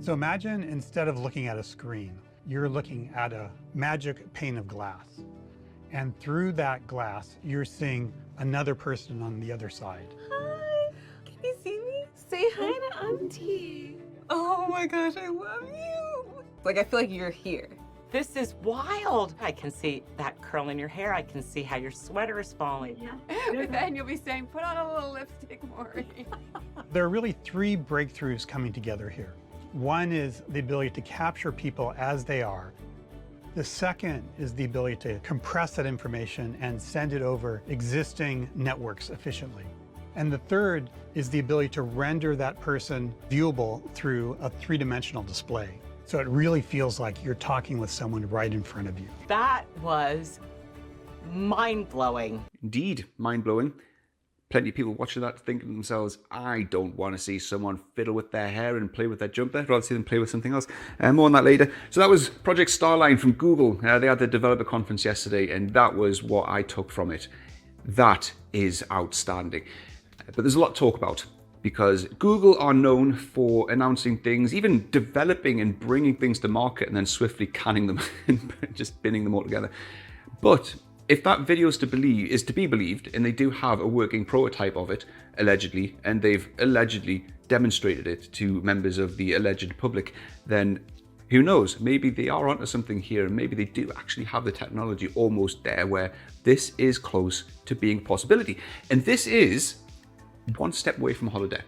So imagine instead of looking at a screen, you're looking at a magic pane of glass. And through that glass, you're seeing another person on the other side. Hi, can you see me? Say hi to Auntie. Oh my gosh, I love you. Like, I feel like you're here. This is wild. I can see that curl in your hair. I can see how your sweater is falling. But then you'll be saying, put on a little lipstick, Maury. There are really three breakthroughs coming together here. One is the ability to capture people as they are. The second is the ability to compress that information and send it over existing networks efficiently. And the third is the ability to render that person viewable through a three-dimensional display. So it really feels like you're talking with someone right in front of you. That was mind-blowing. Indeed, mind-blowing. Plenty of people watching that thinking to themselves, I don't want to see someone fiddle with their hair and play with their jumper. I'd rather see them play with something else. More on that later. So that was Project Starline from Google. They had the developer conference yesterday, and that was what I took from it. That is outstanding. But there's a lot to talk about, because Google are known for announcing things, even developing and bringing things to market and then swiftly canning them and just binning them all together. But if that video is to be believed, and they do have a working prototype of it, allegedly, and they've allegedly demonstrated it to members of the alleged public, then who knows? Maybe they are onto something here, and maybe they do actually have the technology almost there where this is close to being a possibility. And this is one step away from HOLODECK.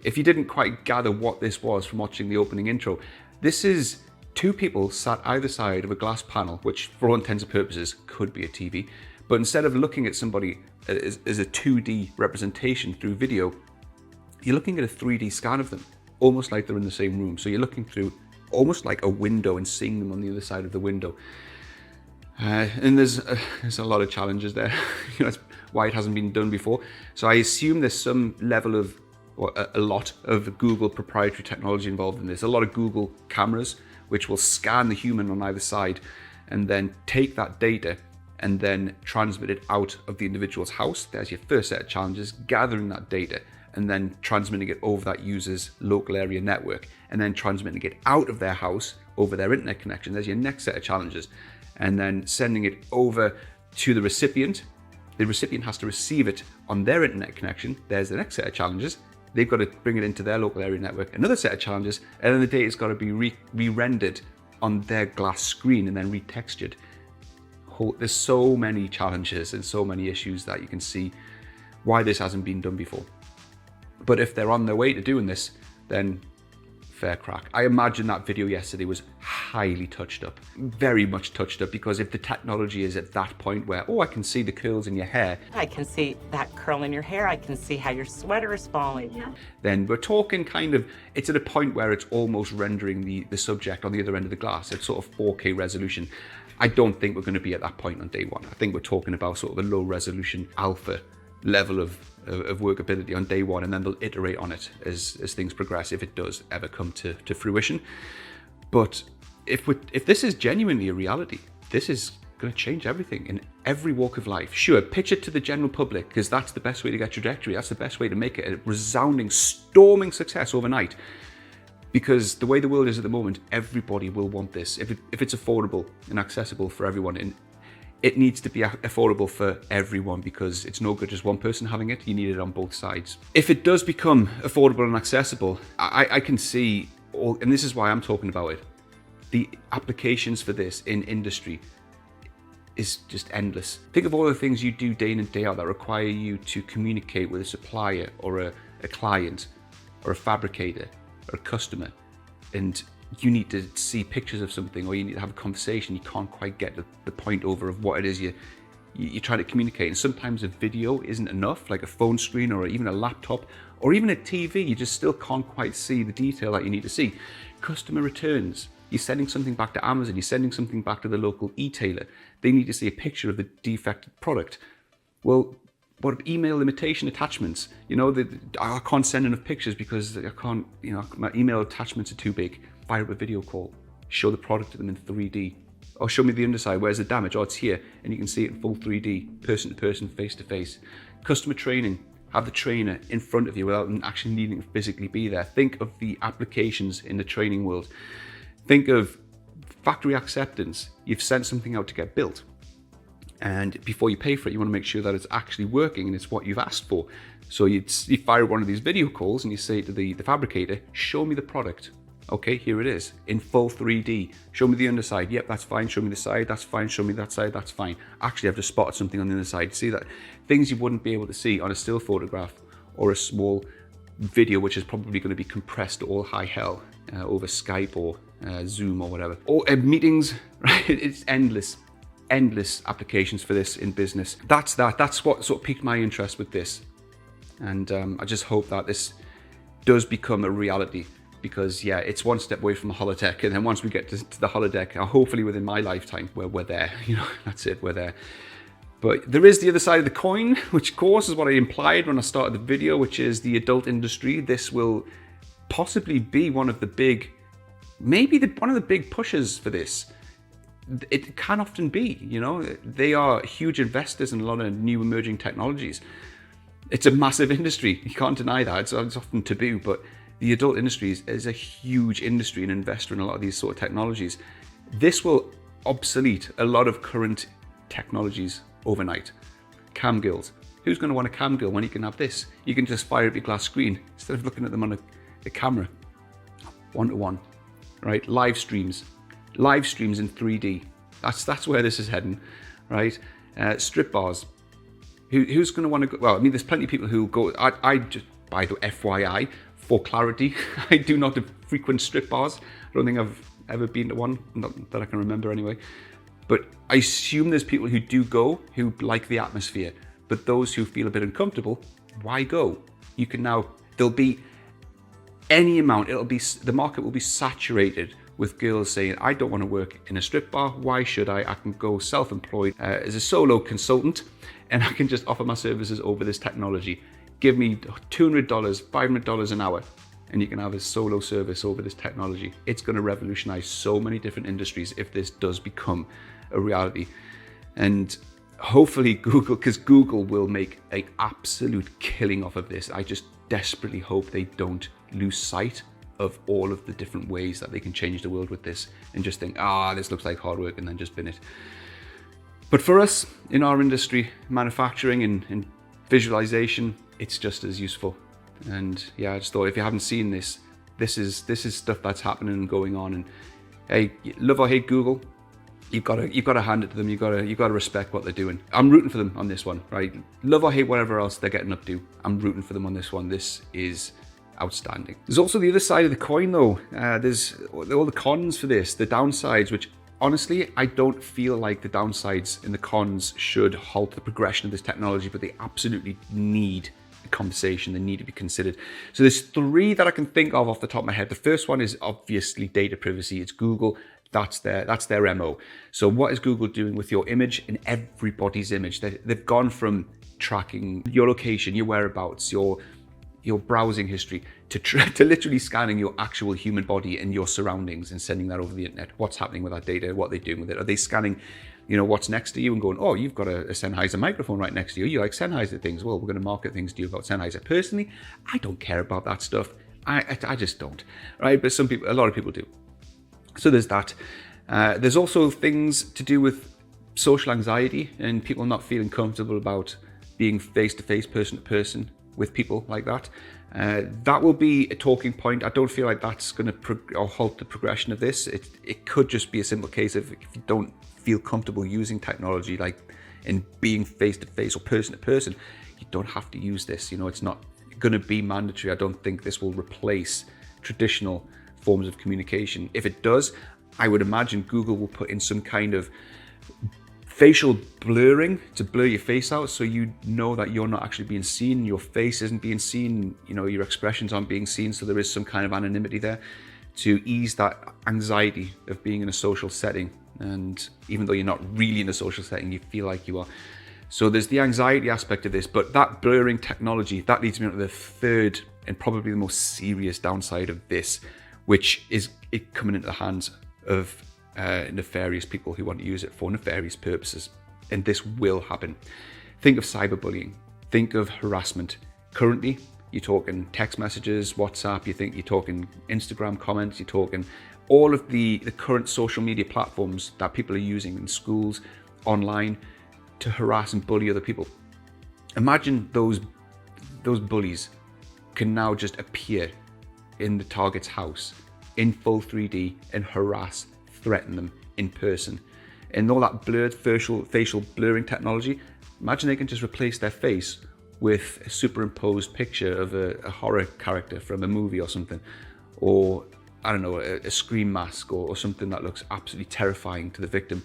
If you didn't quite gather what this was from watching the opening intro, this is two people sat either side of a glass panel, which for all intents and purposes could be a TV, but instead of looking at somebody as a 2D representation through video, you're looking at a 3D scan of them, almost like they're in the same room. So you're looking through almost like a window and seeing them on the other side of the window. And there's a lot of challenges there. That's why it hasn't been done before. So I assume there's some level of, or a lot of Google proprietary technology involved in this. A lot of Google cameras, which will scan the human on either side and then take that data and then transmit it out of the individual's house. There's your first set of challenges, gathering that data and then transmitting it over that user's local area network, and then transmitting it out of their house over their internet connection. There's your next set of challenges. And then sending it over to the recipient. The recipient has to receive it on their internet connection. There's the next set of challenges. They've got to bring it into their local area network. Another set of challenges, and then the data's got to be re-rendered on their glass screen and then retextured. There's so many challenges and so many issues that you can see why this hasn't been done before. But if they're on their way to doing this, then fair crack. I imagine that video yesterday was highly touched up, very much touched up, because if the technology is at that point where, oh, I can see the curls in your hair. I can see that curl in your hair. I can see how your sweater is falling. Then we're talking kind of, it's at a point where it's almost rendering the subject on the other end of the glass. It's sort of 4K resolution. I don't think we're going to be at that point on day one. I think we're talking about sort of a low resolution alpha level of workability on day one, and then they'll iterate on it as things progress, if it does ever come to fruition. But if this is genuinely a reality, this is going to change everything in every walk of life. Sure, pitch it to the general public, because that's the best way to get trajectory. That's the best way to make it a resounding, storming success overnight. Because the way the world is at the moment, everybody will want this. If it's affordable and accessible for everyone, and it needs to be affordable for everyone, because it's no good just one person having it. You need it on both sides. If it does become affordable and accessible, I can see, and this is why I'm talking about it, the applications for this in industry is just endless. Think of all the things you do day in and day out that require you to communicate with a supplier or a client or a fabricator or a customer, and you need to see pictures of something, or you need to have a conversation. You can't quite get the point over of what it is you're trying to communicate. And sometimes a video isn't enough, like a phone screen or even a laptop or even a TV. You just still can't quite see the detail that you need to see. Customer returns. You're sending something back to Amazon. You're sending something back to the local e-tailer. They need to see a picture of the defective product. Well, what email limitation attachments? I can't send enough pictures because I can't, my email attachments are too big. Fire up a video call, show the product to them in 3D, or show me the underside, where's the damage? Oh, it's here, and you can see it in full 3D, person to person, face to face. Customer training, have the trainer in front of you without them actually needing to physically be there. Think of the applications in the training world. Think of factory acceptance. You've sent something out to get built, and before you pay for it, you want to make sure that it's actually working and it's what you've asked for. So you fire one of these video calls and you say to the fabricator, show me the product. Okay, here it is in full 3D. Show me the underside. Yep, that's fine. Show me the side. That's fine. Show me that side. That's fine. Actually, I've just spotted something on the other side. See that? Things you wouldn't be able to see on a still photograph or a small video, which is probably going to be compressed to all high hell over Skype or Zoom or whatever. Or meetings, right? It's endless applications for this in business. That's what sort of piqued my interest with this. And I just hope that this does become a reality. Because yeah, it's one step away from the holodeck, and then once we get to the holodeck, hopefully within my lifetime, we're there. You know, that's it, we're there. But there is the other side of the coin, which of course is what I implied when I started the video, which is the adult industry. This will possibly be one of the big, one of the big pushes for this. It can often be, you know, they are huge investors in a lot of new emerging technologies. It's a massive industry, you can't deny that. It's often taboo, but the adult industry is a huge industry and investor in a lot of these sort of technologies. This will obsolete a lot of current technologies overnight. Cam girls. Who's going to want a cam girl when you can have this? You can just fire up your glass screen instead of looking at them on a camera. One-to-one, right? Live streams in 3D. That's where this is heading, right? Strip bars. Who's going to want to go? Well, I mean, there's plenty of people who go. I just, by the FYI, for clarity, I do not frequent strip bars. I don't think I've ever been to one, not that I can remember anyway. But I assume there's people who do go, who like the atmosphere. But those who feel a bit uncomfortable, why go? You can now, there'll be any amount, the market will be saturated with girls saying, I don't want to work in a strip bar, why should I? I can go self-employed as a solo consultant, and I can just offer my services over this technology. Give me $200, $500 an hour, and you can have a solo service over this technology. It's going to revolutionize so many different industries if this does become a reality. And hopefully because Google will make an absolute killing off of this. I just desperately hope they don't lose sight of all of the different ways that they can change the world with this and just think, this looks like hard work, and then just bin it. But for us in our industry, manufacturing and visualization, it's just as useful. And yeah, I just thought, if you haven't seen this, this is stuff that's happening and going on. And hey, love or hate Google, you've got to hand it to them. You've got to respect what they're doing. I'm rooting for them on this one, right? Love or hate whatever else they're getting up to, I'm rooting for them on this one. This is outstanding. There's also the other side of the coin though. There's all the cons for this, the downsides, which honestly, I don't feel like the downsides and the cons should halt the progression of this technology, but they absolutely need a conversation. They need to be considered. So there's three that I can think of off the top of my head. The first one is obviously data privacy. It's Google. That's their MO. So what is Google doing with your image and everybody's image? They've gone from tracking your location, your whereabouts, your browsing history, to literally scanning your actual human body and your surroundings and sending that over the internet. What's happening with that data? What are they doing with it? Are they scanning, what's next to you and going, oh, you've got a Sennheiser microphone right next to you. You like Sennheiser things. Well, we're going to market things to you about Sennheiser. Personally, I don't care about that stuff. I just don't, right? But a lot of people do. So there's that. There's also things to do with social anxiety and people not feeling comfortable about being face-to-face, person-to-person with people like that. That will be a talking point. I don't feel like that's going to halt the progression of this. It could just be a simple case of, if you don't feel comfortable using technology, like in being face-to-face or person-to-person, you don't have to use this. It's not going to be mandatory. I don't think this will replace traditional forms of communication. If it does, I would imagine Google will put in some kind of facial blurring to blur your face out, so you know that you're not actually being seen, your face isn't being seen, your expressions aren't being seen, so there is some kind of anonymity there to ease that anxiety of being in a social setting. And even though you're not really in a social setting, you feel like you are. So there's the anxiety aspect of this, but that blurring technology, that leads me on to the third and probably the most serious downside of this, which is it coming into the hands of nefarious people who want to use it for nefarious purposes. And this will happen. Think of cyberbullying. Think of harassment. currently. You're talking text messages, WhatsApp, you're talking Instagram comments, you're talking all of the current social media platforms that people are using in schools, online, to harass and bully other people. Imagine those bullies can now just appear in the target's house in full 3D and harass, threaten them in person. And all that blurred facial blurring technology, imagine they can just replace their face with a superimposed picture of a horror character from a movie or something, or I don't know, a scream mask or something that looks absolutely terrifying to the victim.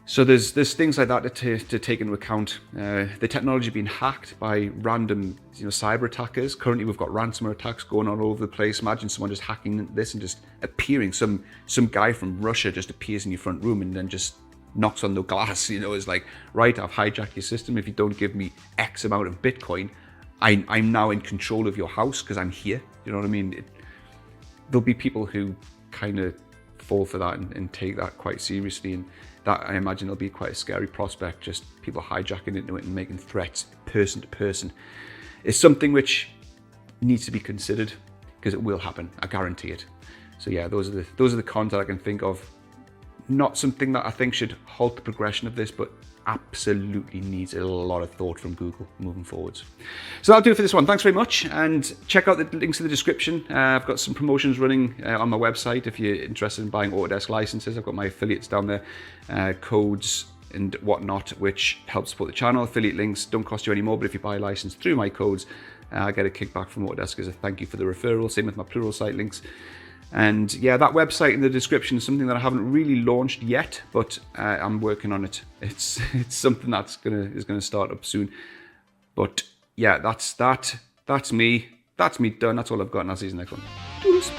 So there's things like that to take into account. The technology being hacked by random cyber attackers. Currently we've got ransomware attacks going on all over the place. Imagine someone just hacking this and just appearing. Some guy from Russia just appears in your front room and then just knocks on the glass. Is like, right, I've hijacked your system. If you don't give me X amount of Bitcoin, I'm now in control of your house because I'm here. You know what I mean? There'll be people who kind of fall for that and take that quite seriously, and that, I imagine, will be quite a scary prospect, just people hijacking into it and making threats person to person. It's something which needs to be considered because it will happen, I guarantee it. So yeah, those are the cons that I can think of. Not something that I think should halt the progression of this, but absolutely needs a lot of thought from Google moving forwards. So that'll do it for this one. Thanks very much, and check out the links in the description. I've got some promotions running on my website if you're interested in buying Autodesk licenses. I've got my affiliates down there, codes and whatnot, which help support the channel. Affiliate links don't cost you any more, but if you buy a license through my codes, I get a kickback from Autodesk as a thank you for the referral. Same with my Pluralsight links. And yeah, that website in the description is something that I haven't really launched yet, but I'm working on it. It's something that's is gonna start up soon. But yeah, that's me. That's me done. That's all I've got, and I'll see you in the next one. Peace.